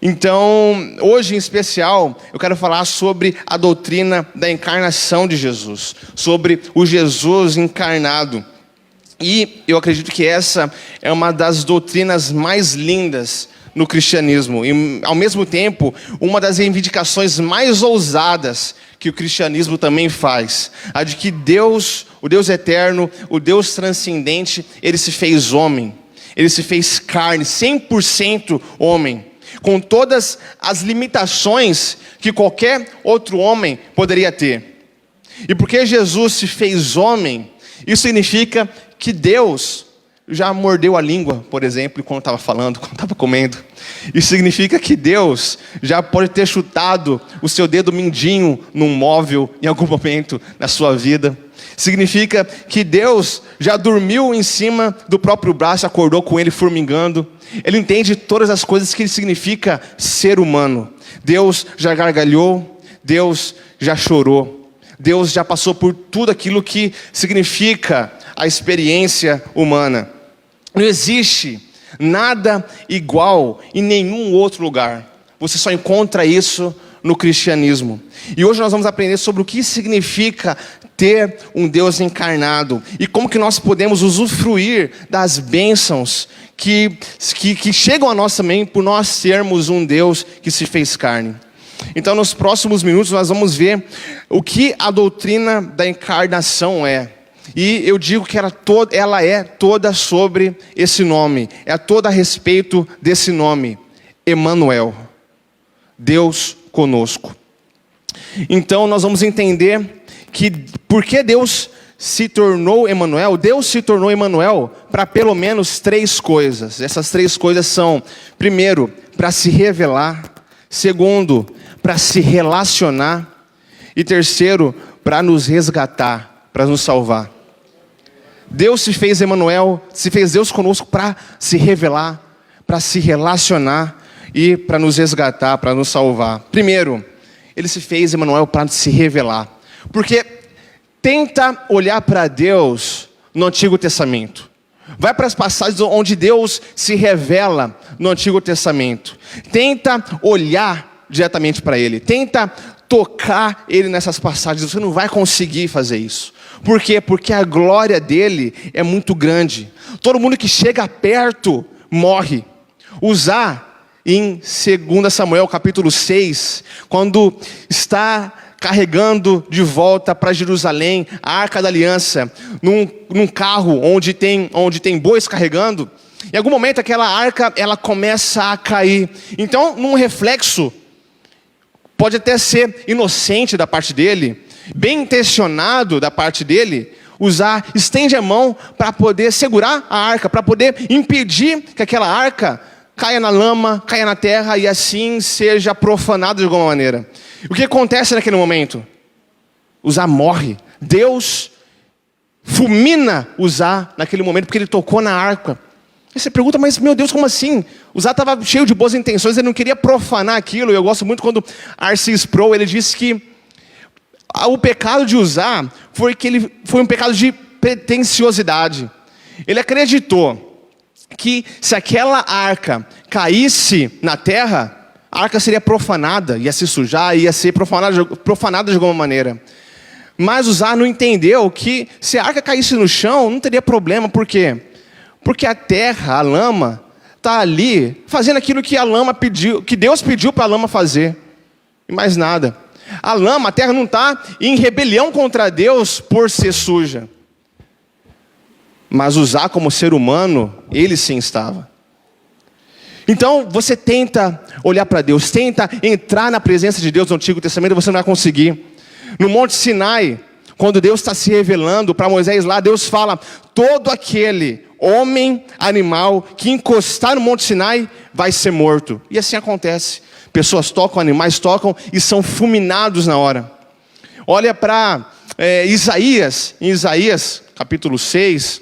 Então, hoje em especial, eu quero falar sobre a doutrina da encarnação de Jesus, sobre o Jesus encarnado. E eu acredito que essa é uma das doutrinas mais lindas no cristianismo. E, ao mesmo tempo, uma das reivindicações mais ousadas que o cristianismo também faz. A de que Deus, o Deus eterno, o Deus transcendente, Ele se fez homem. Ele se fez carne, 100% homem. Com todas as limitações que qualquer outro homem poderia ter. E porque Jesus se fez homem, isso significa que Deus já mordeu a língua, por exemplo, quando estava falando, quando estava comendo. Isso significa que Deus já pode ter chutado o seu dedo mindinho num móvel em algum momento na sua vida. Significa que Deus já dormiu em cima do próprio braço, acordou com ele formigando. Ele entende todas as coisas que significa ser humano. Deus já gargalhou, Deus já chorou. Deus já passou por tudo aquilo que significa a experiência humana. Não existe nada igual em nenhum outro lugar. Você só encontra isso no cristianismo. E hoje nós vamos aprender sobre o que significa ter um Deus encarnado e como que nós podemos usufruir das bênçãos que chegam a nós também por nós sermos um Deus que se fez carne. Então, nos próximos minutos nós vamos ver o que a doutrina da encarnação é. E eu digo que ela é toda sobre esse nome, é toda a respeito desse nome, Emanuel, Deus conosco. Então nós vamos entender que porque Deus se tornou Emanuel, Deus se tornou Emanuel para pelo menos 3 coisas. Essas 3 coisas são: primeiro, para se revelar; segundo, para se relacionar; e terceiro, para nos resgatar, para nos salvar. Deus se fez Emanuel, se fez Deus conosco para se revelar, para se relacionar e para nos resgatar, para nos salvar. Primeiro, Ele se fez Emanuel para se revelar. Porque tenta olhar para Deus no Antigo Testamento. Vai para as passagens onde Deus se revela no Antigo Testamento. Tenta olhar diretamente para Ele. Tenta tocar Ele nessas passagens. Você não vai conseguir fazer isso. Por quê? Porque a glória dele é muito grande. Todo mundo que chega perto morre. Usar em 2 Samuel capítulo 6, quando está carregando de volta para Jerusalém a Arca da Aliança, num carro onde tem bois carregando, em algum momento aquela arca ela começa a cair. Então, num reflexo, pode até ser inocente da parte dele, bem intencionado da parte dele, estende a mão para poder segurar a arca, para poder impedir que aquela arca caia na lama, caia na terra e assim seja profanada de alguma maneira. O que acontece naquele momento? Uzá morre. Deus fulmina Uzá naquele momento porque ele tocou na arca. Aí você pergunta, mas meu Deus, como assim? Uzá estava cheio de boas intenções, ele não queria profanar aquilo. Eu gosto muito quando R.C. Sproul, ele disse que o pecado de Uzá foi um pecado de pretensiosidade. Ele acreditou que se aquela arca caísse na terra, a arca seria profanada, ia se sujar, ia ser profanada de alguma maneira. Mas Uzá não entendeu que se a arca caísse no chão, não teria problema. Por quê? Porque a terra, a lama, está ali fazendo aquilo que a lama pediu, que Deus pediu para a lama fazer. E mais nada. A terra não está em rebelião contra Deus por ser suja. Mas Uzá, como ser humano, ele sim estava. Então, você tenta olhar para Deus, tenta entrar na presença de Deus no Antigo Testamento, você não vai conseguir. No Monte Sinai, quando Deus está se revelando para Moisés lá, Deus fala: todo aquele homem, animal, que encostar no Monte Sinai, vai ser morto. E assim acontece. Pessoas tocam, animais tocam e são fulminados na hora. Olha para Isaías, em Isaías capítulo 6...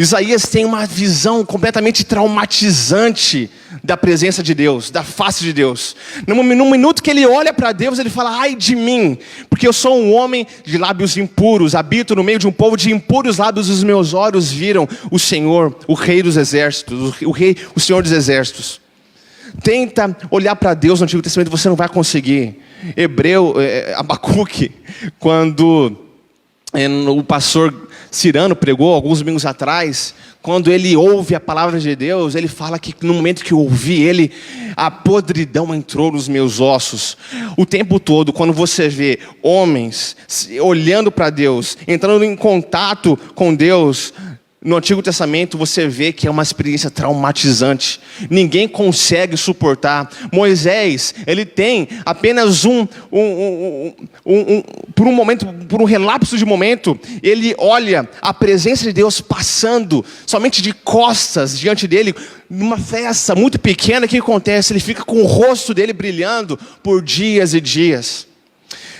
Isaías tem uma visão completamente traumatizante da presença de Deus, da face de Deus. Num minuto que ele olha para Deus, ele fala: ai de mim, porque eu sou um homem de lábios impuros, habito no meio de um povo de impuros lábios, os meus olhos viram o Senhor, o Rei dos Exércitos, o Senhor dos Exércitos. tenta olhar para Deus no Antigo Testamento, você não vai conseguir. Abacuque, quando o pastor Cirano pregou alguns domingos atrás, quando ele ouve a palavra de Deus, ele fala que no momento que eu ouvi ele, a podridão entrou nos meus ossos. O tempo todo, quando você vê homens olhando para Deus, entrando em contato com Deus, no Antigo Testamento você vê que é uma experiência traumatizante. Ninguém consegue suportar. Moisés, ele tem apenas por um relapso de momento, ele olha a presença de Deus passando somente de costas diante dele, numa festa muito pequena. O que acontece? Ele fica com o rosto dele brilhando por dias e dias.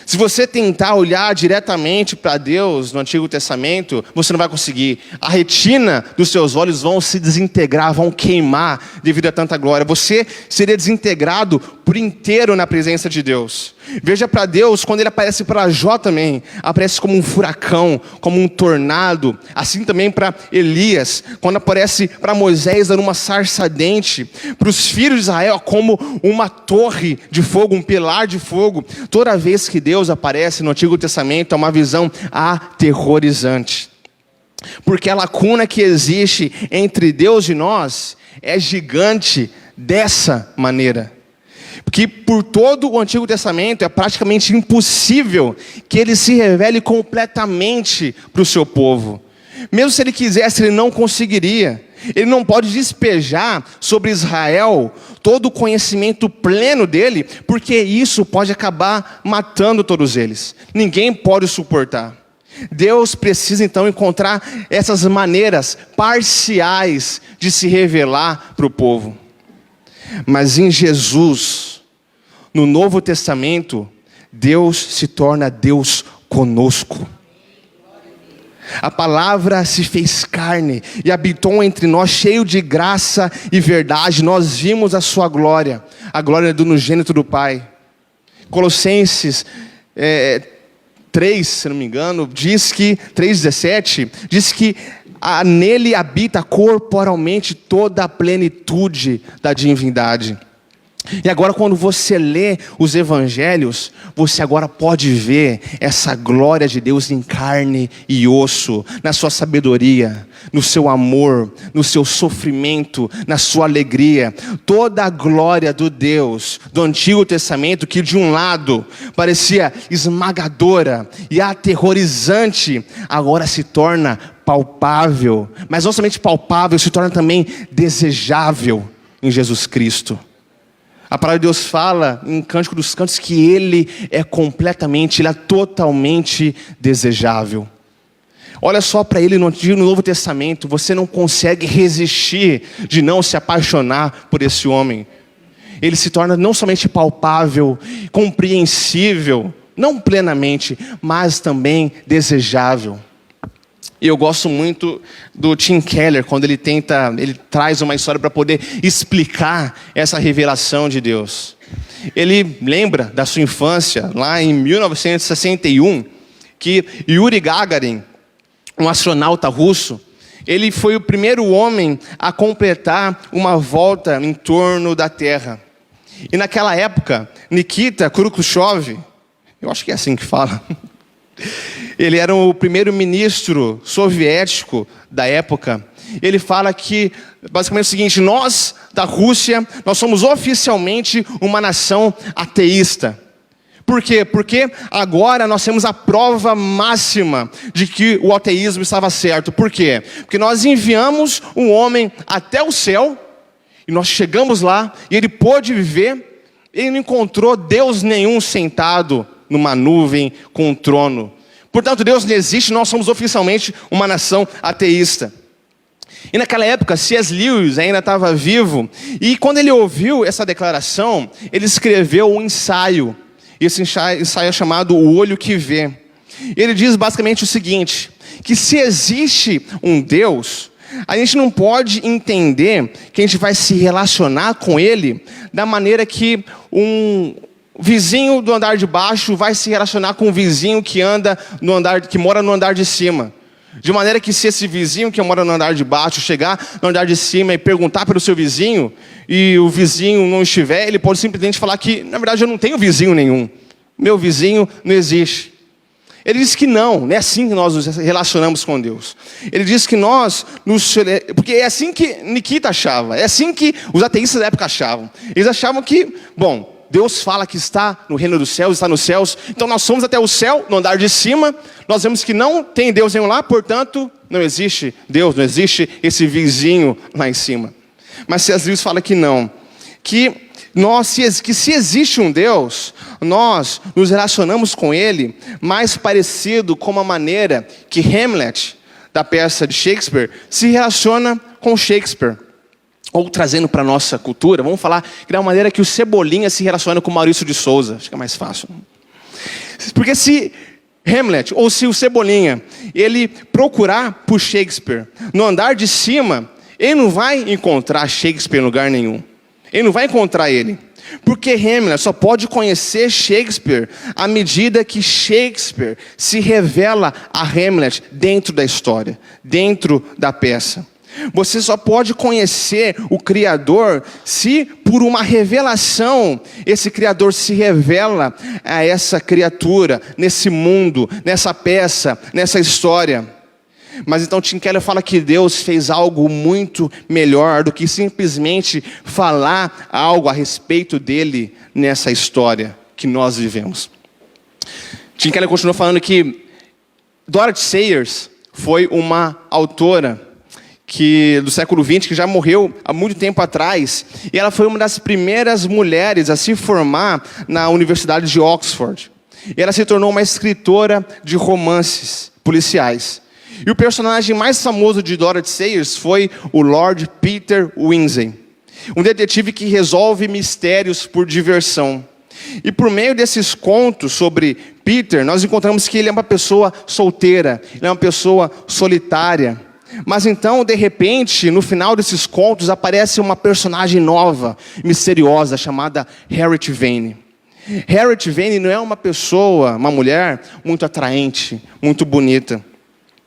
Se você tentar olhar diretamente para Deus no Antigo Testamento, você não vai conseguir. A retina dos seus olhos vão se desintegrar, vão queimar devido a tanta glória. Você seria desintegrado por inteiro na presença de Deus. Veja para Deus, quando ele aparece para Jó também, aparece como um furacão, como um tornado. Assim também para Elias, quando aparece para Moisés dando uma sarça ardente, para os filhos de Israel como uma torre de fogo, um pilar de fogo. Toda vez que Deus aparece no Antigo Testamento, é uma visão aterrorizante. Porque a lacuna que existe entre Deus e nós é gigante dessa maneira. Porque por todo o Antigo Testamento é praticamente impossível que ele se revele completamente para o seu povo. Mesmo se ele quisesse, ele não conseguiria. Ele não pode despejar sobre Israel todo o conhecimento pleno dele, porque isso pode acabar matando todos eles. Ninguém pode suportar. Deus precisa então encontrar essas maneiras parciais de se revelar para o povo. Mas em Jesus, no Novo Testamento, Deus se torna Deus conosco. A palavra se fez carne e habitou entre nós, cheio de graça e verdade. Nós vimos a sua glória, a glória do unigênito do Pai. Colossenses 3, se não me engano, 3,17, diz que nele habita corporalmente toda a plenitude da divindade. E agora quando você lê os evangelhos, você agora pode ver essa glória de Deus em carne e osso, na sua sabedoria, no seu amor, no seu sofrimento, na sua alegria. Toda a glória do Deus do Antigo Testamento, que de um lado parecia esmagadora e aterrorizante, agora se torna palpável. Mas não somente palpável, se torna também desejável em Jesus Cristo. A palavra de Deus fala em Cântico dos Cantos que Ele é totalmente desejável. Olha só para Ele no Novo Testamento, você não consegue resistir de não se apaixonar por esse homem. Ele se torna não somente palpável, compreensível, não plenamente, mas também desejável. E eu gosto muito do Tim Keller, quando ele traz uma história para poder explicar essa revelação de Deus. Ele lembra da sua infância, lá em 1961, que Yuri Gagarin, um astronauta russo, ele foi o primeiro homem a completar uma volta em torno da Terra. E naquela época, Nikita Khrushchev, eu acho que é assim que fala, ele era o primeiro-ministro soviético da época. Ele fala que, basicamente, é o seguinte: nós, da Rússia, nós somos oficialmente uma nação ateísta. Por quê? Porque agora nós temos a prova máxima de que o ateísmo estava certo. Por quê? Porque nós enviamos um homem até o céu, e nós chegamos lá, e ele pôde viver, ele não encontrou Deus nenhum sentado numa nuvem com um trono. Portanto, Deus não existe, nós somos oficialmente uma nação ateísta. E naquela época, C.S. Lewis ainda estava vivo, e quando ele ouviu essa declaração, ele escreveu um ensaio. Esse ensaio é chamado O Olho que Vê. Ele diz basicamente o seguinte: que se existe um Deus, a gente não pode entender que a gente vai se relacionar com Ele da maneira que um vizinho do andar de baixo vai se relacionar com um vizinho que mora no andar de cima. De maneira que se esse vizinho que mora no andar de baixo chegar no andar de cima e perguntar pelo seu vizinho, e o vizinho não estiver, ele pode simplesmente falar que, na verdade, eu não tenho vizinho nenhum. Meu vizinho não existe. Ele diz que não é assim que nós nos relacionamos com Deus. Ele diz que porque é assim que Nikita achava, é assim que os ateístas da época achavam. Eles achavam que, Deus fala que está no reino dos céus, está nos céus, então nós somos até o céu, no andar de cima, nós vemos que não tem Deus nenhum lá, portanto, não existe Deus, não existe esse vizinho lá em cima. Mas C.S. Lewis fala que não, que se existe um Deus, nós nos relacionamos com Ele mais parecido com a maneira que Hamlet, da peça de Shakespeare, se relaciona com Shakespeare. Ou trazendo para a nossa cultura, vamos falar que da maneira que o Cebolinha se relaciona com o Maurício de Souza. Acho que é mais fácil. Porque se Hamlet, ou se o Cebolinha, ele procurar por Shakespeare no andar de cima, ele não vai encontrar Shakespeare em lugar nenhum. Ele não vai encontrar ele. Porque Hamlet só pode conhecer Shakespeare à medida que Shakespeare se revela a Hamlet dentro da história, dentro da peça. Você só pode conhecer o Criador se por uma revelação esse Criador se revela a essa criatura, nesse mundo, nessa peça, nessa história. Mas então Tim Keller fala que Deus fez algo muito melhor do que simplesmente falar algo a respeito dele nessa história que nós vivemos. Tim Keller continua falando que Dorothy Sayers foi uma autora do século XX, que já morreu há muito tempo atrás, e ela foi uma das primeiras mulheres a se formar na Universidade de Oxford. E ela se tornou uma escritora de romances policiais. E o personagem mais famoso de Dorothy Sayers foi o Lord Peter Wimsey, um detetive que resolve mistérios por diversão. E por meio desses contos sobre Peter, nós encontramos que ele é uma pessoa solteira, ele é uma pessoa solitária. Mas então, de repente, no final desses contos, aparece uma personagem nova, misteriosa, chamada Harriet Vane. Harriet Vane não é uma mulher muito atraente, muito bonita.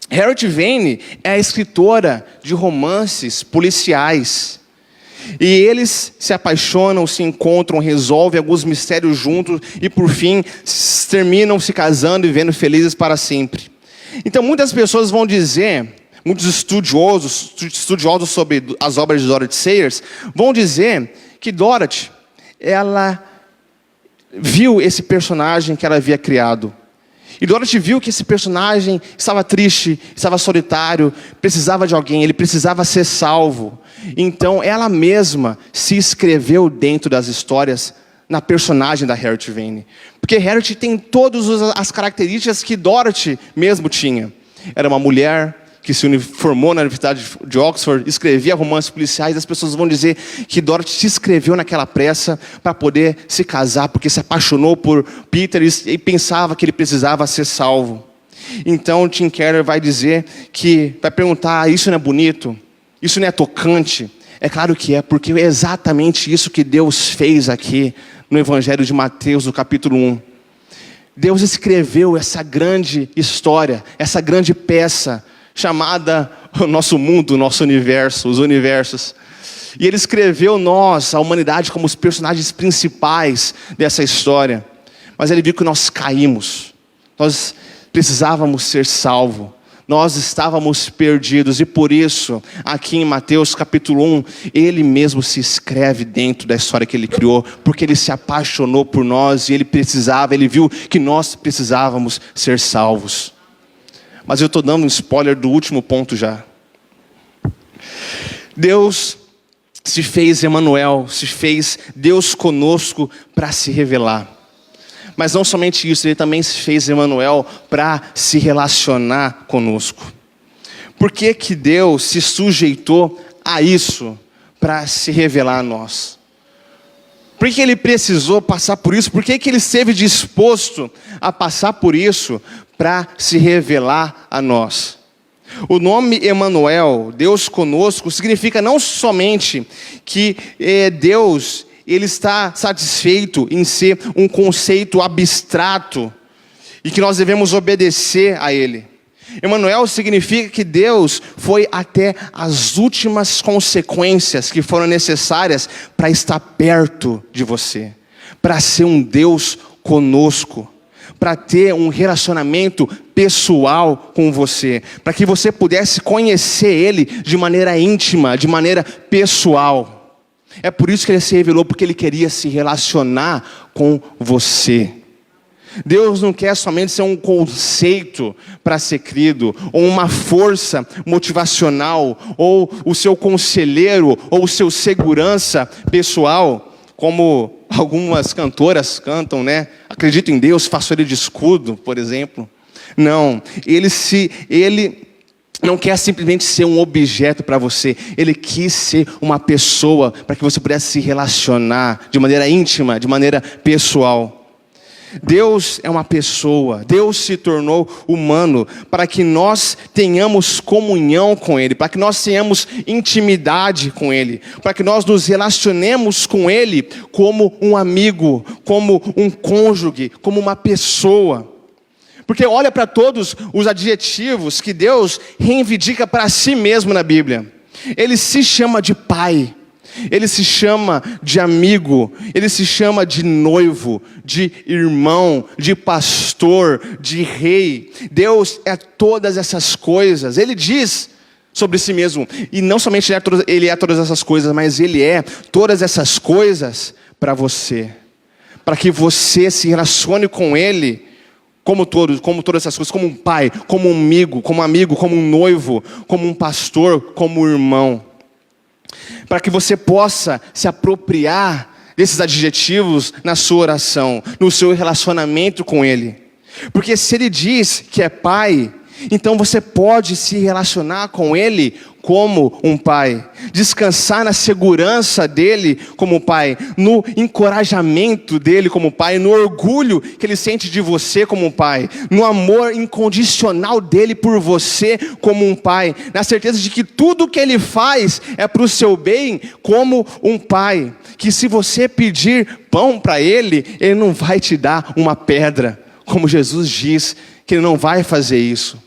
Harriet Vane é a escritora de romances policiais. E eles se apaixonam, se encontram, resolvem alguns mistérios juntos e, por fim, terminam se casando e vivendo felizes para sempre. Então, muitas pessoas vão dizer... Muitos estudiosos sobre as obras de Dorothy Sayers vão dizer que Dorothy, ela viu esse personagem que ela havia criado. E Dorothy viu que esse personagem estava triste, estava solitário, precisava de alguém, ele precisava ser salvo. Então ela mesma se escreveu dentro das histórias na personagem da Harriet Vane. Porque Harriet tem todas as características que Dorothy mesmo tinha. Era uma mulher que se formou na Universidade de Oxford, escrevia romances policiais. As pessoas vão dizer que Dorothy se escreveu naquela pressa para poder se casar, porque se apaixonou por Peter e pensava que ele precisava ser salvo. Então Tim Keller vai perguntar, isso não é bonito? Isso não é tocante? É claro que é, porque é exatamente isso que Deus fez aqui no Evangelho de Mateus, no capítulo 1. Deus escreveu essa grande história, essa grande peça, chamada o nosso mundo, o nosso universo, os universos. E Ele escreveu nós, a humanidade, como os personagens principais dessa história. Mas Ele viu que nós caímos. Nós precisávamos ser salvos. Nós estávamos perdidos. E por isso, aqui em Mateus capítulo 1, Ele mesmo se escreve dentro da história que Ele criou. Porque Ele se apaixonou por nós e Ele viu que nós precisávamos ser salvos. Mas eu estou dando um spoiler do último ponto já. Deus se fez Emanuel, se fez Deus conosco para se revelar. Mas não somente isso, Ele também se fez Emanuel para se relacionar conosco. Por que que Deus se sujeitou a isso para se revelar a nós? Por que Ele precisou passar por isso? Por que que Ele esteve disposto a passar por isso para se revelar a nós? O nome Emanuel, Deus conosco, significa não somente que Deus ele está satisfeito em ser um conceito abstrato e que nós devemos obedecer a Ele. Emanuel significa que Deus foi até as últimas consequências que foram necessárias para estar perto de você, para ser um Deus conosco, para ter um relacionamento pessoal com você, para que você pudesse conhecer Ele de maneira íntima, de maneira pessoal. É por isso que Ele se revelou, porque Ele queria se relacionar com você. Deus não quer somente ser um conceito para ser crido, ou uma força motivacional, ou o seu conselheiro, ou o seu segurança pessoal, como algumas cantoras cantam, né? Acredito em Deus, faço Ele de escudo, por exemplo. Não, Ele não quer simplesmente ser um objeto para você. Ele quis ser uma pessoa para que você pudesse se relacionar de maneira íntima, de maneira pessoal. Deus é uma pessoa, Deus se tornou humano para que nós tenhamos comunhão com Ele, para que nós tenhamos intimidade com Ele, para que nós nos relacionemos com Ele como um amigo, como um cônjuge, como uma pessoa. Porque olha para todos os adjetivos que Deus reivindica para si mesmo na Bíblia. Ele se chama de Pai. Ele se chama de amigo, Ele se chama de noivo, de irmão, de pastor, de rei. Deus é todas essas coisas. Ele diz sobre si mesmo, e não somente Ele é todas essas coisas, mas Ele é todas essas coisas para você. Para que você se relacione com Ele como todas essas coisas, como um pai, como um amigo, como um noivo, como um pastor, como um irmão. Para que você possa se apropriar desses adjetivos na sua oração, no seu relacionamento com Ele. Porque se Ele diz que é Pai, então você pode se relacionar com Ele como um pai, descansar na segurança dEle como pai, no encorajamento dEle como pai, no orgulho que Ele sente de você como pai, no amor incondicional dEle por você como um pai, na certeza de que tudo que Ele faz é para o seu bem como um pai, que se você pedir pão para Ele, Ele não vai te dar uma pedra, como Jesus diz que Ele não vai fazer isso.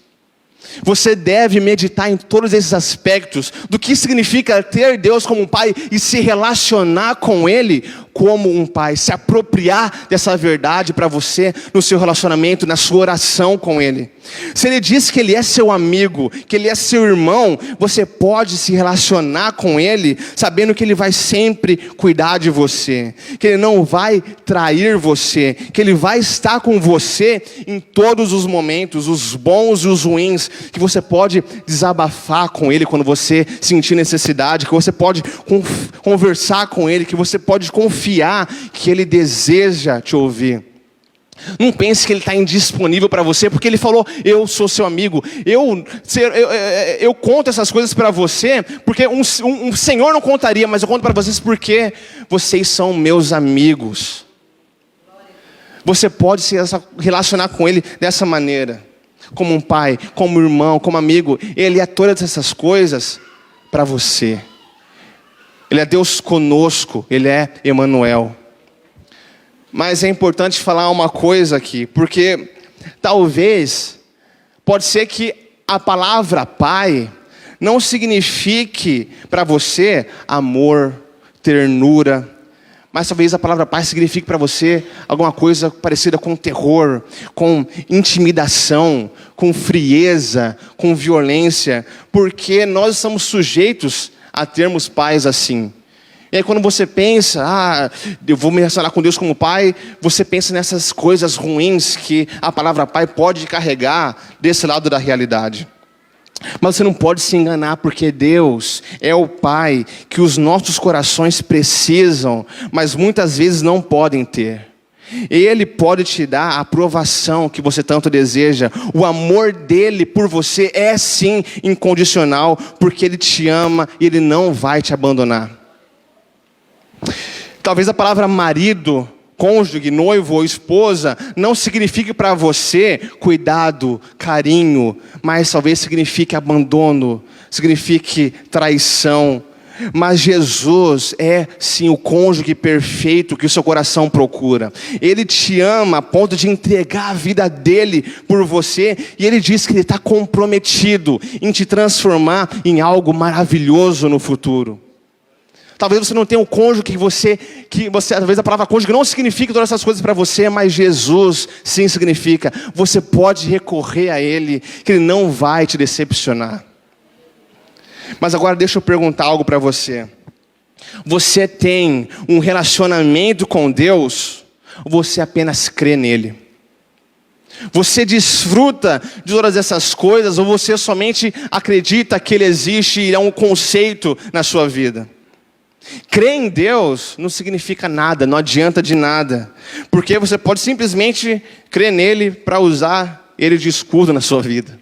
Você deve meditar em todos esses aspectos do que significa ter Deus como um pai e se relacionar com Ele como um pai, se apropriar dessa verdade para você no seu relacionamento, na sua oração com Ele. Se Ele diz que Ele é seu amigo, que Ele é seu irmão, você pode se relacionar com Ele sabendo que Ele vai sempre cuidar de você, que Ele não vai trair você, que Ele vai estar com você em todos os momentos, os bons e os ruins, que você pode desabafar com Ele quando você sentir necessidade, que você pode conversar com Ele, que você pode confiar que Ele deseja te ouvir. Não pense que Ele está indisponível para você, porque Ele falou, eu sou seu amigo, eu conto essas coisas para você, porque um senhor não contaria, mas eu conto para vocês porque vocês são meus amigos. Você pode se relacionar com Ele dessa maneira, como um pai, como irmão, como amigo. Ele é todas essas coisas para você. Ele é Deus conosco, Ele é Emanuel. Mas é importante falar uma coisa aqui, porque talvez, pode ser que a palavra pai não signifique para você amor, ternura, mas talvez a palavra pai signifique para você alguma coisa parecida com terror, com intimidação, com frieza, com violência, porque nós estamos sujeitos a termos pais assim. E aí quando você pensa, eu vou me relacionar com Deus como pai, você pensa nessas coisas ruins que a palavra pai pode carregar desse lado da realidade. Mas você não pode se enganar, porque Deus é o Pai que os nossos corações precisam, mas muitas vezes não podem ter. Ele pode te dar a aprovação que você tanto deseja. O amor dele por você é sim incondicional, porque Ele te ama e Ele não vai te abandonar. Talvez a palavra marido, cônjuge, noivo ou esposa não signifique para você cuidado, carinho, mas talvez signifique abandono, signifique traição. Mas Jesus é sim o cônjuge perfeito que o seu coração procura. Ele te ama a ponto de entregar a vida dele por você. E ele diz que ele está comprometido em te transformar em algo maravilhoso no futuro. Talvez você não tenha um cônjuge que você, talvez a palavra cônjuge não signifique todas essas coisas para você, mas Jesus sim significa. Você pode recorrer a ele, que ele não vai te decepcionar. Mas agora deixa eu perguntar algo para você. Você tem um relacionamento com Deus, ou você apenas crê nele? Você desfruta de todas essas coisas, ou você somente acredita que ele existe e é um conceito na sua vida? Crer em Deus não significa nada, não adianta de nada. Porque você pode simplesmente crer nele para usar ele de escudo na sua vida.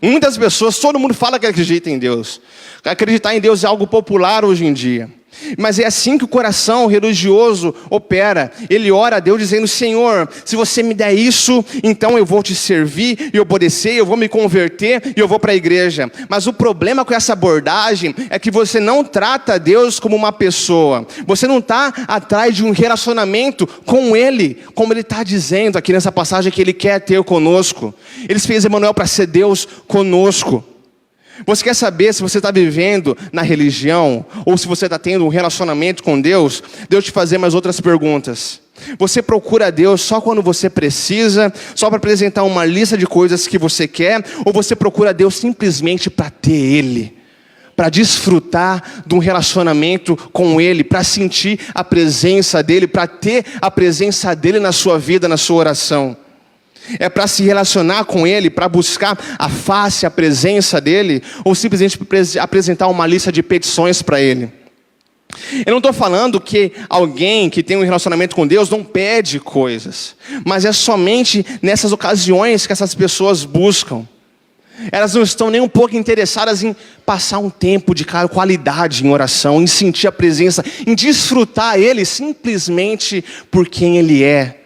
Muitas pessoas, todo mundo fala que acredita em Deus. Acreditar em Deus é algo popular hoje em dia. Mas é assim que o coração religioso opera. Ele ora a Deus dizendo: Senhor, se você me der isso, então eu vou te servir e obedecer, eu vou me converter e eu vou para a igreja. Mas o problema com essa abordagem é que você não trata Deus como uma pessoa. Você não está atrás de um relacionamento com Ele, como Ele está dizendo aqui nessa passagem que Ele quer ter conosco. Ele fez Emmanuel para ser Deus conosco. Você quer saber se você está vivendo na religião ou se você está tendo um relacionamento com Deus? Deus te fazer mais outras perguntas. Você procura Deus só quando você precisa, só para apresentar uma lista de coisas que você quer, ou você procura Deus simplesmente para ter Ele, para desfrutar de um relacionamento com Ele, para sentir a presença dEle, para ter a presença dEle na sua vida, na sua oração? É para se relacionar com Ele, para buscar a face, a presença dEle, ou simplesmente apresentar uma lista de petições para Ele? Eu não estou falando que alguém que tem um relacionamento com Deus não pede coisas, mas é somente nessas ocasiões que essas pessoas buscam. Elas não estão nem um pouco interessadas em passar um tempo de qualidade em oração, em sentir a presença, em desfrutar Ele simplesmente por quem Ele é.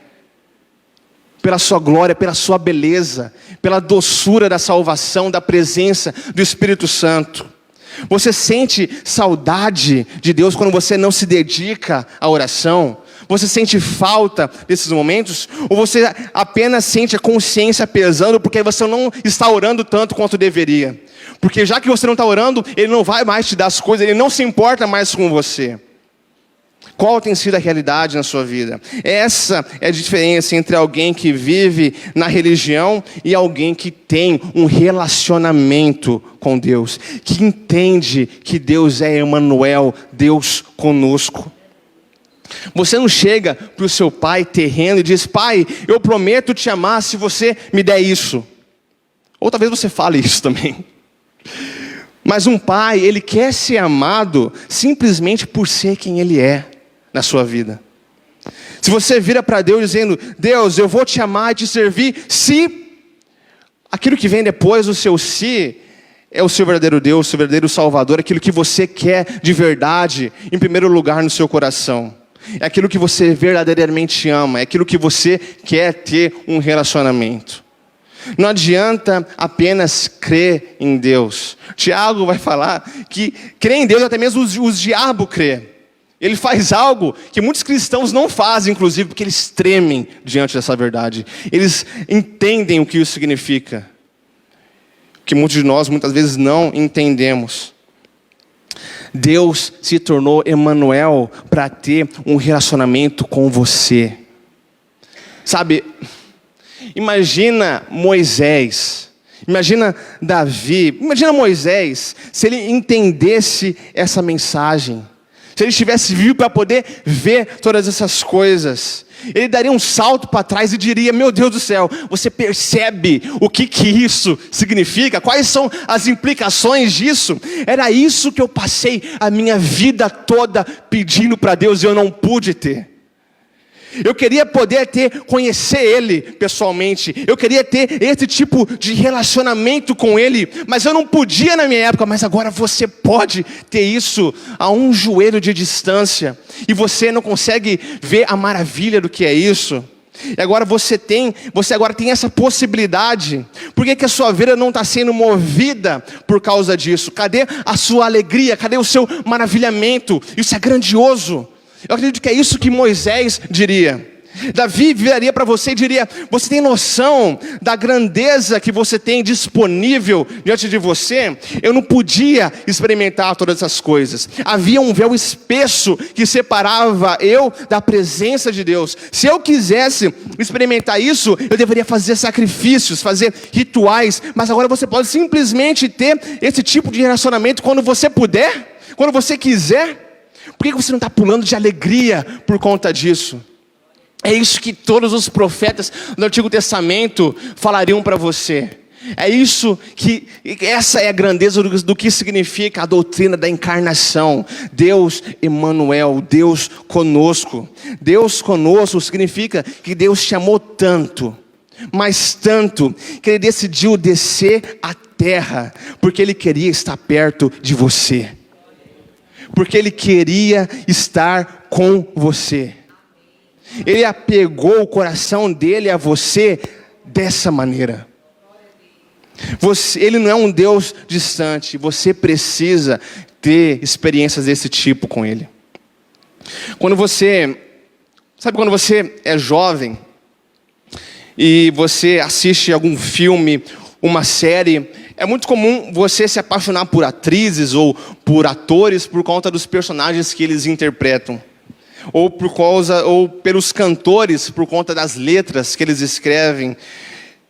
Pela sua glória, pela sua beleza, pela doçura da salvação, da presença do Espírito Santo. Você sente saudade de Deus quando você não se dedica à oração? Você sente falta desses momentos? Ou você apenas sente a consciência pesando porque você não está orando tanto quanto deveria? Porque já que você não está orando, Ele não vai mais te dar as coisas, Ele não se importa mais com você. Qual tem sido a realidade na sua vida? Essa é a diferença entre alguém que vive na religião e alguém que tem um relacionamento com Deus, que entende que Deus é Emmanuel, Deus conosco. Você não chega para o seu pai terreno e diz: Pai, eu prometo te amar se você me der isso. Ou talvez você fale isso também. Mas um pai, ele quer ser amado simplesmente por ser quem ele é na sua vida. Se você vira para Deus dizendo: Deus, eu vou te amar e te servir, se aquilo que vem depois do seu se é o seu verdadeiro Deus, o seu verdadeiro Salvador, aquilo que você quer de verdade em primeiro lugar no seu coração, é aquilo que você verdadeiramente ama, é aquilo que você quer ter um relacionamento. Não adianta apenas crer em Deus. Tiago vai falar que crer em Deus até mesmo os diabos crê. Ele faz algo que muitos cristãos não fazem, inclusive, porque eles tremem diante dessa verdade. Eles entendem o que isso significa, que muitos de nós muitas vezes não entendemos. Deus se tornou Emmanuel para ter um relacionamento com você. Sabe, imagina Moisés, imagina Davi, imagina Moisés, se ele entendesse essa mensagem. Se ele estivesse vivo para poder ver todas essas coisas, ele daria um salto para trás e diria: meu Deus do céu, você percebe o que isso significa? Quais são as implicações disso? Era isso que eu passei a minha vida toda pedindo para Deus e eu não pude ter. Eu queria poder conhecer Ele pessoalmente. Eu queria ter esse tipo de relacionamento com Ele. Mas eu não podia na minha época. Mas agora você pode ter isso a um joelho de distância. E você não consegue ver a maravilha do que é isso. E agora você agora tem essa possibilidade. Por que a sua vida não está sendo movida por causa disso? Cadê a sua alegria? Cadê o seu maravilhamento? Isso é grandioso. Eu acredito que é isso que Moisés diria. Davi viraria para você e diria: você tem noção da grandeza que você tem disponível diante de você? Eu não podia experimentar todas essas coisas. Havia um véu espesso que separava eu da presença de Deus. Se eu quisesse experimentar isso, eu deveria fazer sacrifícios, fazer rituais. Mas agora você pode simplesmente ter esse tipo de relacionamento quando você puder, quando você quiser. Por que você não está pulando de alegria por conta disso? É isso que todos os profetas do Antigo Testamento falariam para você. É isso que, essa é a grandeza do que significa a doutrina da encarnação. Deus Emanuel, Deus conosco. Deus conosco significa que Deus te amou tanto, mas tanto, que Ele decidiu descer à terra, porque Ele queria estar perto de você. Porque Ele queria estar com você. Ele apegou o coração dele a você dessa maneira. Ele não é um Deus distante. Você precisa ter experiências desse tipo com Ele. Quando você é jovem e você assiste algum filme, uma série, é muito comum você se apaixonar por atrizes ou por atores por conta dos personagens que eles interpretam. Ou pelos cantores, por conta das letras que eles escrevem.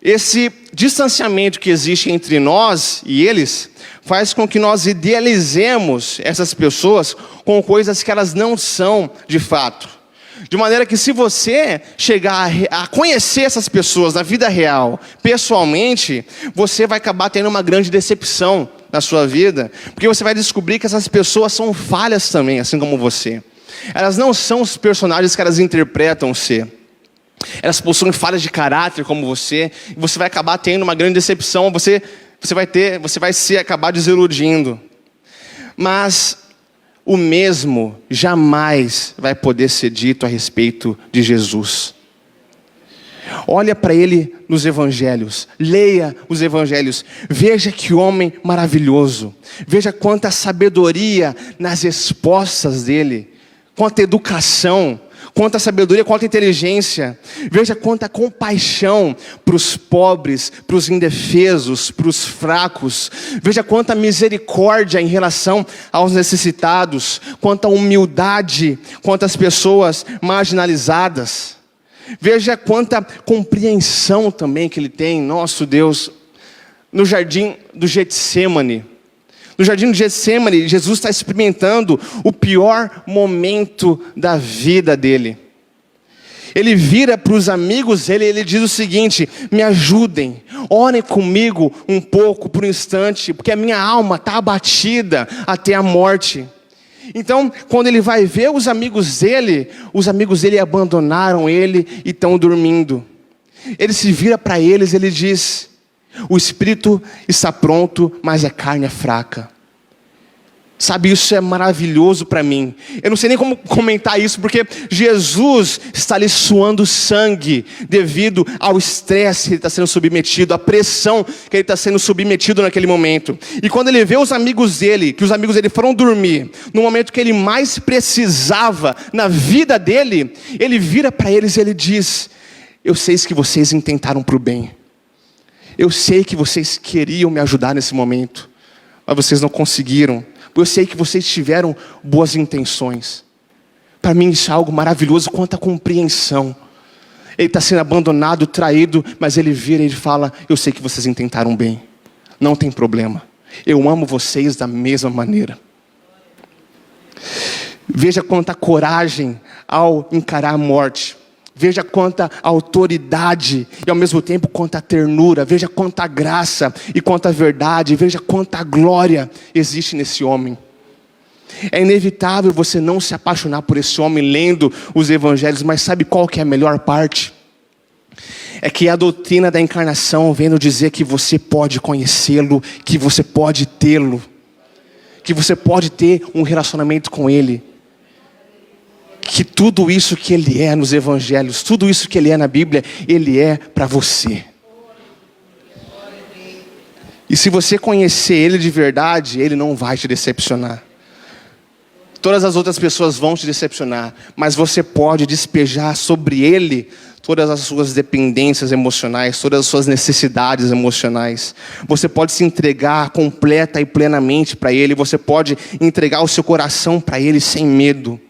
Esse distanciamento que existe entre nós e eles faz com que nós idealizemos essas pessoas com coisas que elas não são de fato. De maneira que se você chegar a conhecer essas pessoas na vida real, pessoalmente, você vai acabar tendo uma grande decepção na sua vida, porque você vai descobrir que essas pessoas são falhas também, assim como você. Elas não são os personagens que elas interpretam ser. Elas possuem falhas de caráter como você. E você vai acabar tendo uma grande decepção. Você vai se acabar desiludindo. Mas o mesmo jamais vai poder ser dito a respeito de Jesus. Olha para Ele nos evangelhos, leia os evangelhos, veja que homem maravilhoso, veja quanta sabedoria nas respostas dele, quanta educação, quanta sabedoria, quanta inteligência. Veja quanta compaixão para os pobres, para os indefesos, para os fracos. Veja quanta misericórdia em relação aos necessitados, quanta humildade, quantas pessoas marginalizadas. Veja quanta compreensão também que Ele tem, nosso Deus. No jardim do Getsêmani, Jesus está experimentando o pior momento da vida dele. Ele vira para os amigos dele e ele diz o seguinte: me ajudem, orem comigo um pouco por um instante, porque a minha alma está abatida até a morte. Então, quando ele vai ver os amigos dele abandonaram ele e estão dormindo. Ele se vira para eles e ele diz: o espírito está pronto, mas a carne é fraca. Sabe, isso é maravilhoso para mim. Eu não sei nem como comentar isso, porque Jesus está ali suando sangue devido ao estresse que ele está sendo submetido, à pressão que ele está sendo submetido naquele momento. E quando ele vê os amigos dele, que os amigos dele foram dormir, no momento que ele mais precisava na vida dele, ele vira para eles e ele diz: eu sei que vocês intentaram para o bem. Eu sei que vocês queriam me ajudar nesse momento, mas vocês não conseguiram. Eu sei que vocês tiveram boas intenções. Para mim isso é algo maravilhoso, quanta compreensão. Ele está sendo abandonado, traído, mas ele vira e ele fala: eu sei que vocês intentaram bem. Não tem problema. Eu amo vocês da mesma maneira. Veja quanta coragem ao encarar a morte. Veja quanta autoridade e ao mesmo tempo quanta ternura. Veja quanta graça e quanta verdade. Veja quanta glória existe nesse homem. É inevitável você não se apaixonar por esse homem lendo os evangelhos. Mas sabe qual que é a melhor parte? É que a doutrina da encarnação vem nos dizer que você pode conhecê-lo, que você pode tê-lo, que você pode ter um relacionamento com Ele, que tudo isso que Ele é nos evangelhos, tudo isso que Ele é na Bíblia, Ele é para você. E se você conhecer Ele de verdade, Ele não vai te decepcionar. Todas as outras pessoas vão te decepcionar, mas você pode despejar sobre Ele todas as suas dependências emocionais, todas as suas necessidades emocionais. Você pode se entregar completa e plenamente para Ele, você pode entregar o seu coração para Ele sem medo.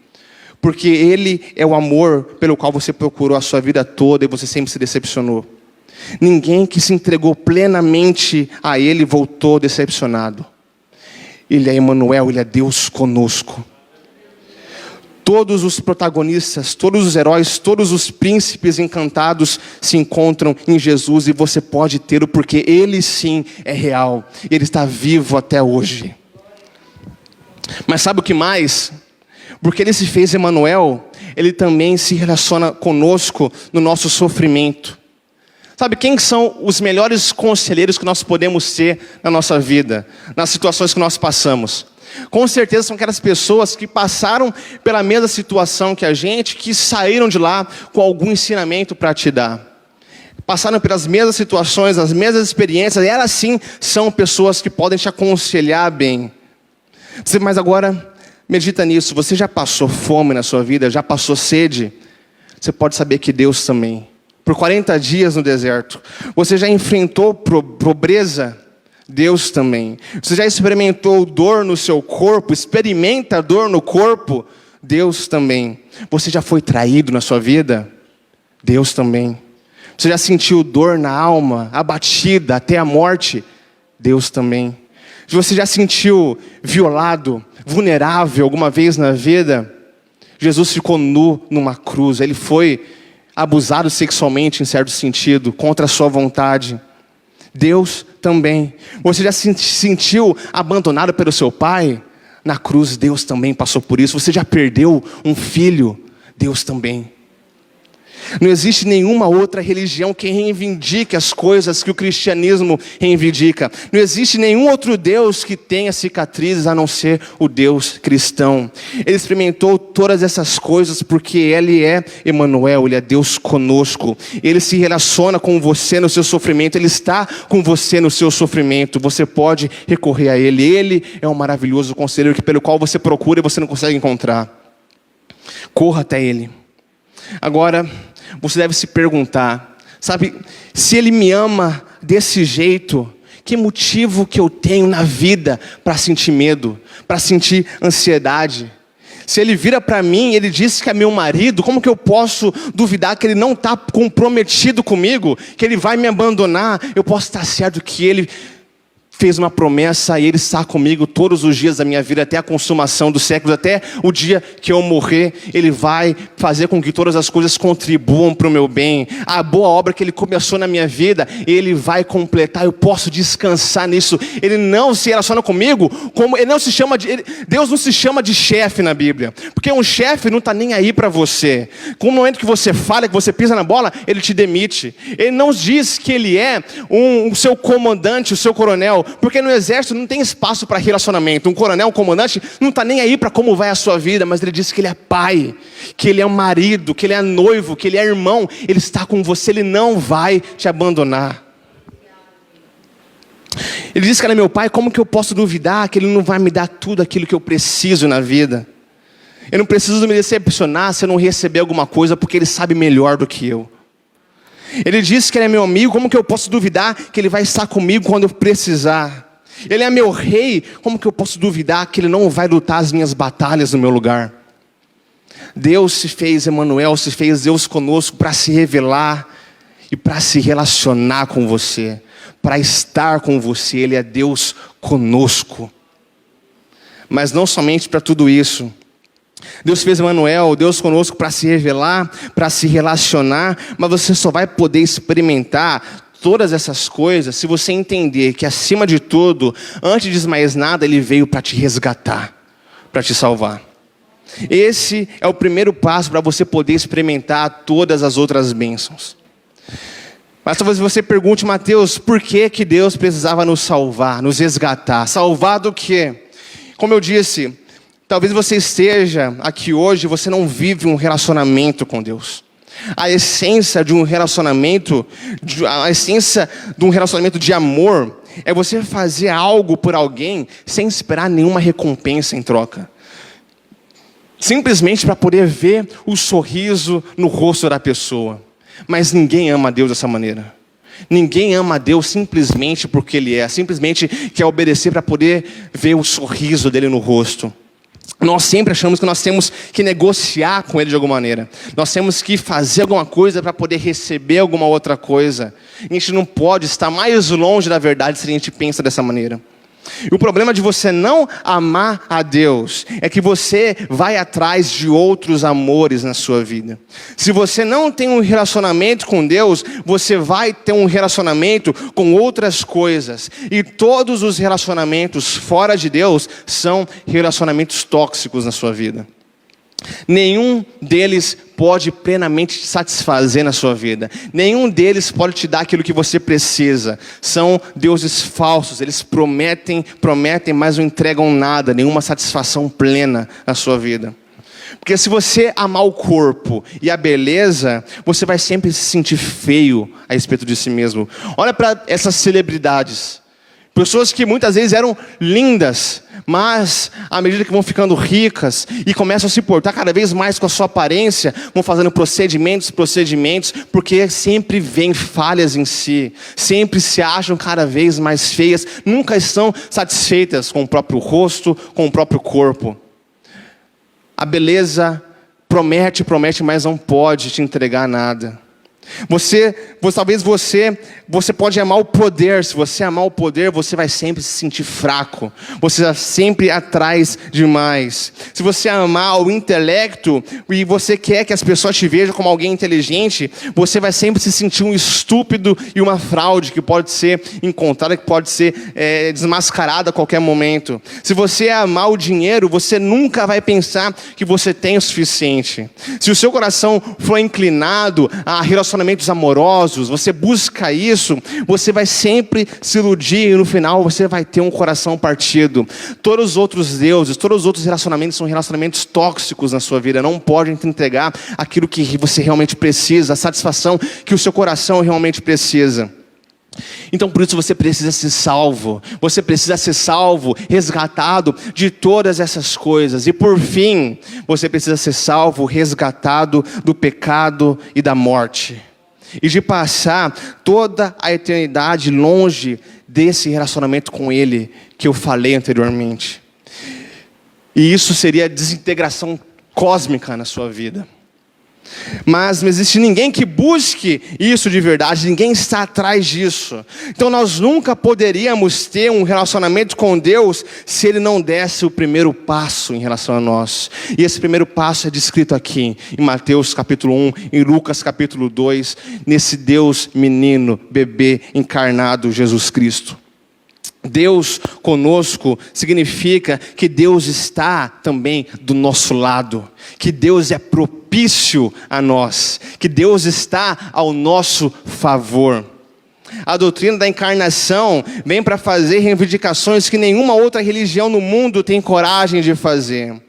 Porque Ele é o amor pelo qual você procurou a sua vida toda e você sempre se decepcionou. Ninguém que se entregou plenamente a Ele voltou decepcionado. Ele é Emmanuel, Ele é Deus conosco. Todos os protagonistas, todos os heróis, todos os príncipes encantados se encontram em Jesus e você pode tê-lo porque Ele sim é real. Ele está vivo até hoje. Mas sabe o que mais? Porque Ele se fez Emmanuel, Ele também se relaciona conosco no nosso sofrimento. Sabe quem são os melhores conselheiros que nós podemos ter na nossa vida, nas situações que nós passamos? Com certeza são aquelas pessoas que passaram pela mesma situação que a gente, que saíram de lá com algum ensinamento para te dar. Passaram pelas mesmas situações, as mesmas experiências, e elas sim são pessoas que podem te aconselhar bem. Mas agora, medita nisso, você já passou fome na sua vida, já passou sede? Você pode saber que Deus também. Por 40 dias no deserto, você já enfrentou pobreza? Deus também. Você já experimentou dor no seu corpo? Experimenta dor no corpo? Deus também. Você já foi traído na sua vida? Deus também. Você já sentiu dor na alma, abatida até a morte? Deus também. Você já sentiu violado, vulnerável alguma vez na vida? Jesus ficou nu numa cruz. Ele foi abusado sexualmente em certo sentido, contra a sua vontade. Deus também. Você já se sentiu abandonado pelo seu pai? Na cruz, Deus também passou por isso. Você já perdeu um filho? Deus também. Não existe nenhuma outra religião que reivindique as coisas que o cristianismo reivindica. Não existe nenhum outro Deus que tenha cicatrizes a não ser o Deus cristão. Ele experimentou todas essas coisas porque Ele é Emmanuel, Ele é Deus conosco. Ele se relaciona com você no seu sofrimento, Ele está com você no seu sofrimento. Você pode recorrer a Ele. Ele é um maravilhoso conselheiro pelo qual você procura e você não consegue encontrar. Corra até Ele. Agora, você deve se perguntar, sabe, se Ele me ama desse jeito, que motivo que eu tenho na vida para sentir medo, para sentir ansiedade? Se Ele vira para mim e Ele diz que é meu marido, como que eu posso duvidar que Ele não está comprometido comigo, que Ele vai me abandonar? Eu posso estar certo que Ele fez uma promessa e Ele está comigo todos os dias da minha vida, até a consumação dos séculos, até o dia que eu morrer. Ele vai fazer com que todas as coisas contribuam para o meu bem. A boa obra que Ele começou na minha vida, Ele vai completar. Eu posso descansar nisso. Ele não se relaciona comigo como Ele não se chama de Deus não se chama de chefe na Bíblia, porque um chefe não está nem aí para você. Com o momento que você falha, que você pisa na bola, Ele te demite. Ele não diz que Ele é o seu comandante, o seu coronel, porque no exército não tem espaço para relacionamento. Um coronel, um comandante, não está nem aí para como vai a sua vida, mas Ele diz que Ele é pai, que Ele é um marido, que Ele é noivo, que Ele é irmão. Ele está com você, Ele não vai te abandonar. Ele diz que Ele é meu pai, como que eu posso duvidar que Ele não vai me dar tudo aquilo que eu preciso na vida? Eu não preciso me decepcionar se eu não receber alguma coisa, porque Ele sabe melhor do que eu. Ele disse que Ele é meu amigo, como que eu posso duvidar que Ele vai estar comigo quando eu precisar? Ele é meu rei, como que eu posso duvidar que Ele não vai lutar as minhas batalhas no meu lugar? Deus se fez Emmanuel, se fez Deus conosco para se revelar e para se relacionar com você, para estar com você. Ele é Deus conosco. Mas não somente para tudo isso. Deus fez Emmanuel, Deus conosco, para se revelar, para se relacionar, mas você só vai poder experimentar todas essas coisas se você entender que acima de tudo, antes de mais nada, Ele veio para te resgatar, para te salvar. Esse é o primeiro passo para você poder experimentar todas as outras bênçãos. Mas talvez você pergunte, Mateus, por que Deus precisava nos salvar, nos resgatar? Salvar do quê? Como eu disse, Talvez você esteja aqui hoje e você não vive um relacionamento com Deus. A essência de um relacionamento, de amor, é você fazer algo por alguém sem esperar nenhuma recompensa em troca. Simplesmente para poder ver o sorriso no rosto da pessoa. Mas ninguém ama a Deus dessa maneira. Ninguém ama a Deus simplesmente porque Ele é. Simplesmente quer obedecer para poder ver o sorriso dele no rosto. Nós sempre achamos que nós temos que negociar com Ele de alguma maneira. Nós temos que fazer alguma coisa para poder receber alguma outra coisa. A gente não pode estar mais longe da verdade se a gente pensa dessa maneira. E o problema de você não amar a Deus é que você vai atrás de outros amores na sua vida. Se você não tem um relacionamento com Deus, você vai ter um relacionamento com outras coisas. E todos os relacionamentos fora de Deus são relacionamentos tóxicos na sua vida. Nenhum deles pode plenamente te satisfazer na sua vida. Nenhum deles pode te dar aquilo que você precisa. São deuses falsos. Eles prometem, mas não entregam nada, nenhuma satisfação plena na sua vida. Porque se você amar o corpo e a beleza, você vai sempre se sentir feio a respeito de si mesmo. Olha para essas celebridades. Pessoas que muitas vezes eram lindas, mas à medida que vão ficando ricas e começam a se portar cada vez mais com a sua aparência, vão fazendo procedimentos, porque sempre vêm falhas em si, sempre se acham cada vez mais feias, nunca estão satisfeitas com o próprio rosto, com o próprio corpo. A beleza promete, mas não pode te entregar nada. Talvez você pode amar o poder. Se você amar o poder, você vai sempre se sentir fraco. Você vai sempre atrás demais. Se você amar o intelecto e você quer que as pessoas te vejam como alguém inteligente, você vai sempre se sentir um estúpido e uma fraude que pode ser encontrada, que pode ser desmascarada a qualquer momento. Se você amar o dinheiro, você nunca vai pensar que você tem o suficiente. Se o seu coração for inclinado a relacionamentos amorosos, você busca isso, você vai sempre se iludir e no final você vai ter um coração partido. Todos os outros deuses, todos os outros relacionamentos são relacionamentos tóxicos na sua vida. Não podem te entregar aquilo que você realmente precisa, a satisfação que o seu coração realmente precisa. Então por isso você precisa ser salvo. Você precisa ser salvo, resgatado de todas essas coisas. E por fim, você precisa ser salvo, resgatado do pecado e da morte. E de passar toda a eternidade longe desse relacionamento com Ele que eu falei anteriormente. E isso seria desintegração cósmica na sua vida. Mas não existe ninguém que busque isso de verdade, ninguém está atrás disso. Então nós nunca poderíamos ter um relacionamento com Deus se Ele não desse o primeiro passo em relação a nós. E esse primeiro passo é descrito aqui em Mateus capítulo 1, em Lucas capítulo 2, nesse Deus menino, bebê encarnado, Jesus Cristo. Deus conosco significa que Deus está também do nosso lado, que Deus é propício a nós, que Deus está ao nosso favor. A doutrina da encarnação vem para fazer reivindicações que nenhuma outra religião no mundo tem coragem de fazer.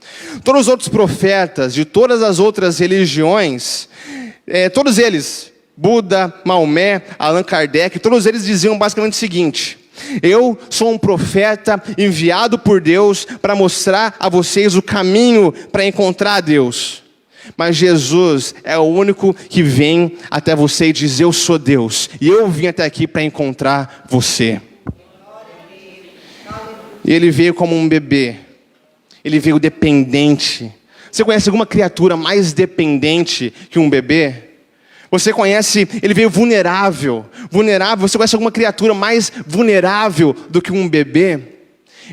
Todos os outros profetas de todas as outras religiões, todos eles, Buda, Maomé, Allan Kardec, todos eles diziam basicamente o seguinte: eu sou um profeta enviado por Deus para mostrar a vocês o caminho para encontrar Deus. Mas Jesus é o único que vem até você e diz: eu sou Deus, e eu vim até aqui para encontrar você. E Ele veio como um bebê. Ele veio dependente. Você conhece alguma criatura mais dependente que um bebê? Você conhece, ele veio vulnerável. Você conhece alguma criatura mais vulnerável do que um bebê?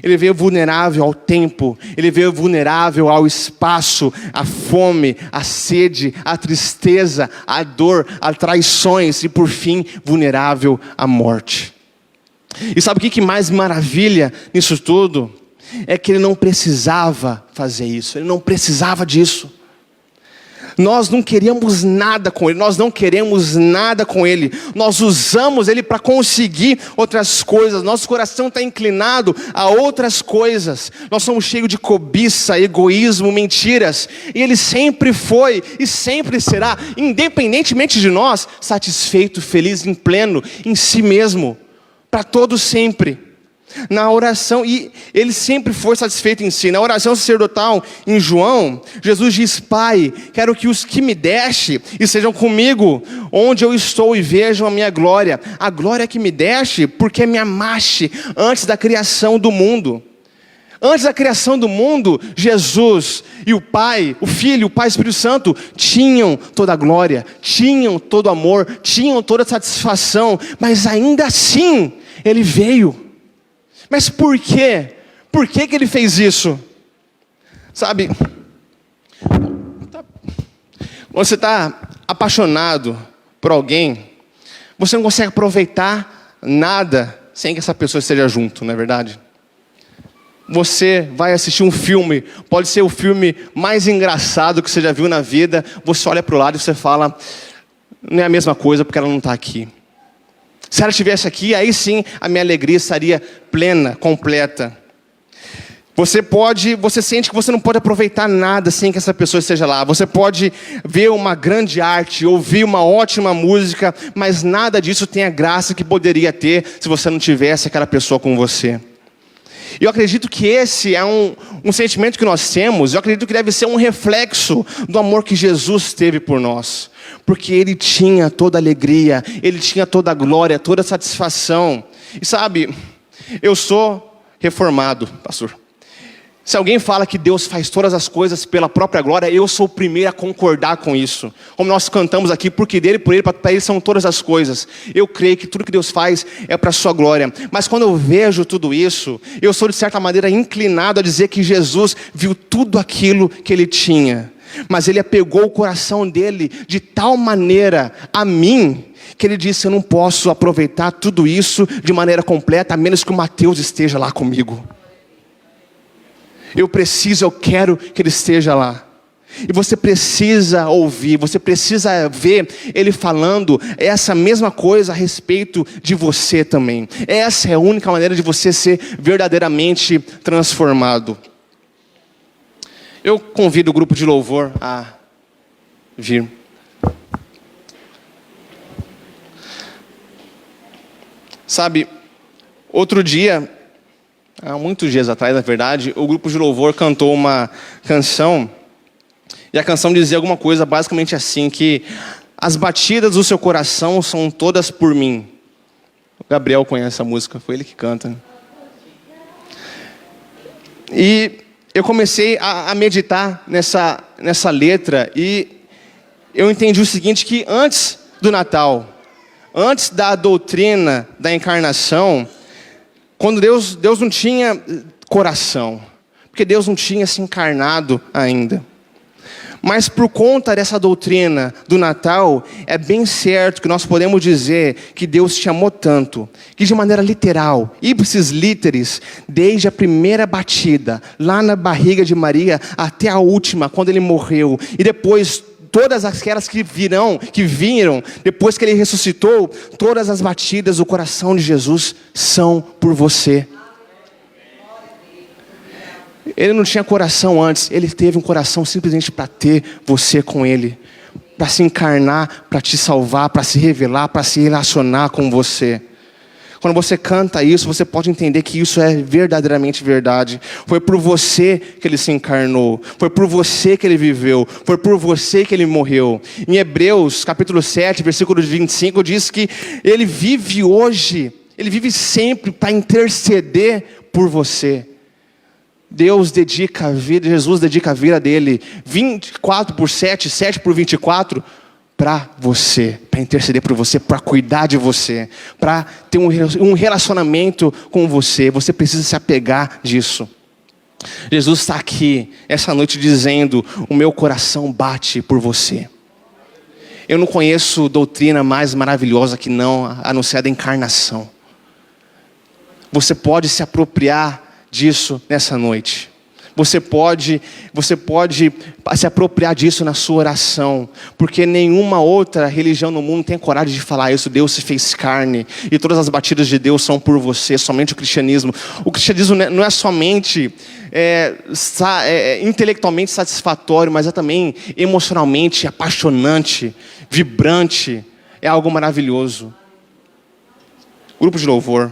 Ele veio vulnerável ao tempo. Ele veio vulnerável ao espaço, à fome, à sede, à tristeza, à dor, a traições e por fim, vulnerável à morte. E sabe o que mais maravilha nisso tudo? É que ele não precisava fazer isso. Ele não precisava disso. Nós não queríamos nada com Ele, nós não queremos nada com Ele. Nós usamos Ele para conseguir outras coisas. Nosso coração está inclinado a outras coisas. Nós somos cheios de cobiça, egoísmo, mentiras. E Ele sempre foi e sempre será, independentemente de nós, satisfeito, feliz, em pleno, em si mesmo, para todo sempre. Na oração, e Ele sempre foi satisfeito em si. Na oração sacerdotal em João, Jesus diz: Pai, quero que os que me deste estejam comigo onde eu estou e vejam a minha glória. A glória que me deste porque me amaste antes da criação do mundo. Antes da criação do mundo, Jesus e o Pai, o Filho, o Pai e o Espírito Santo tinham toda a glória, tinham todo o amor, tinham toda a satisfação, mas ainda assim Ele veio. Mas por quê? Por que Ele fez isso? Sabe, quando você está apaixonado por alguém, você não consegue aproveitar nada sem que essa pessoa esteja junto, não é verdade? Você vai assistir um filme, pode ser o filme mais engraçado que você já viu na vida, você olha para o lado e você fala: não é a mesma coisa porque ela não está aqui. Se ela estivesse aqui, aí sim a minha alegria estaria plena, completa. Você sente que você não pode aproveitar nada sem que essa pessoa esteja lá. Você pode ver uma grande arte, ouvir uma ótima música, mas nada disso tem a graça que poderia ter se você não tivesse aquela pessoa com você. Eu acredito que esse é um sentimento que nós temos. Eu acredito que deve ser um reflexo do amor que Jesus teve por nós. Porque Ele tinha toda a alegria, Ele tinha toda a glória, toda a satisfação. E sabe, eu sou reformado, pastor. Se alguém fala que Deus faz todas as coisas pela própria glória, eu sou o primeiro a concordar com isso. Como nós cantamos aqui, porque dele, por ele, para ele são todas as coisas. Eu creio que tudo que Deus faz é para a sua glória. Mas quando eu vejo tudo isso, eu sou de certa maneira inclinado a dizer que Jesus viu tudo aquilo que Ele tinha. Mas Ele apegou o coração dele de tal maneira a mim, que Ele disse: eu não posso aproveitar tudo isso de maneira completa, a menos que o Mateus esteja lá comigo. Eu quero que Ele esteja lá. E você precisa ouvir, você precisa ver Ele falando essa mesma coisa a respeito de você também. Essa é a única maneira de você ser verdadeiramente transformado. Eu convido o grupo de louvor a vir. Sabe, outro dia, há muitos dias atrás, na verdade, o grupo de louvor cantou uma canção, e a canção dizia alguma coisa basicamente assim, que as batidas do seu coração são todas por mim. O Gabriel conhece essa música, foi ele que canta. E eu comecei a meditar nessa letra, e eu entendi o seguinte, que antes do Natal, antes da doutrina da encarnação, quando Deus não tinha coração, porque Deus não tinha se encarnado ainda. Mas por conta dessa doutrina do Natal, é bem certo que nós podemos dizer que Deus te amou tanto, que de maneira literal, ipsis literis, desde a primeira batida, lá na barriga de Maria, até a última, quando Ele morreu, e depois todas aquelas que viram, depois que Ele ressuscitou, todas as batidas do coração de Jesus são por você. Ele não tinha coração antes, Ele teve um coração simplesmente para ter você com Ele, para se encarnar, para te salvar, para se revelar, para se relacionar com você. Quando você canta isso, você pode entender que isso é verdadeiramente verdade. Foi por você que Ele se encarnou, foi por você que Ele viveu, foi por você que Ele morreu. Em Hebreus capítulo 7, versículo 25, diz que Ele vive hoje, Ele vive sempre para interceder por você. Deus dedica a vida, Jesus dedica a vida dele 24/7, 7/24 para você, para interceder por você, para cuidar de você, para ter um relacionamento com você. Você precisa se apegar disso. Jesus está aqui essa noite dizendo: o meu coração bate por você. Eu não conheço doutrina mais maravilhosa que a não ser a da encarnação. Você pode se apropriar disso nessa noite. Você pode se apropriar disso na sua oração, porque nenhuma outra religião no mundo tem coragem de falar isso. Deus se fez carne e todas as batidas de Deus são por você. Somente o cristianismo. O cristianismo não é somente intelectualmente satisfatório, mas é também emocionalmente apaixonante, vibrante. É algo maravilhoso. Grupo de louvor.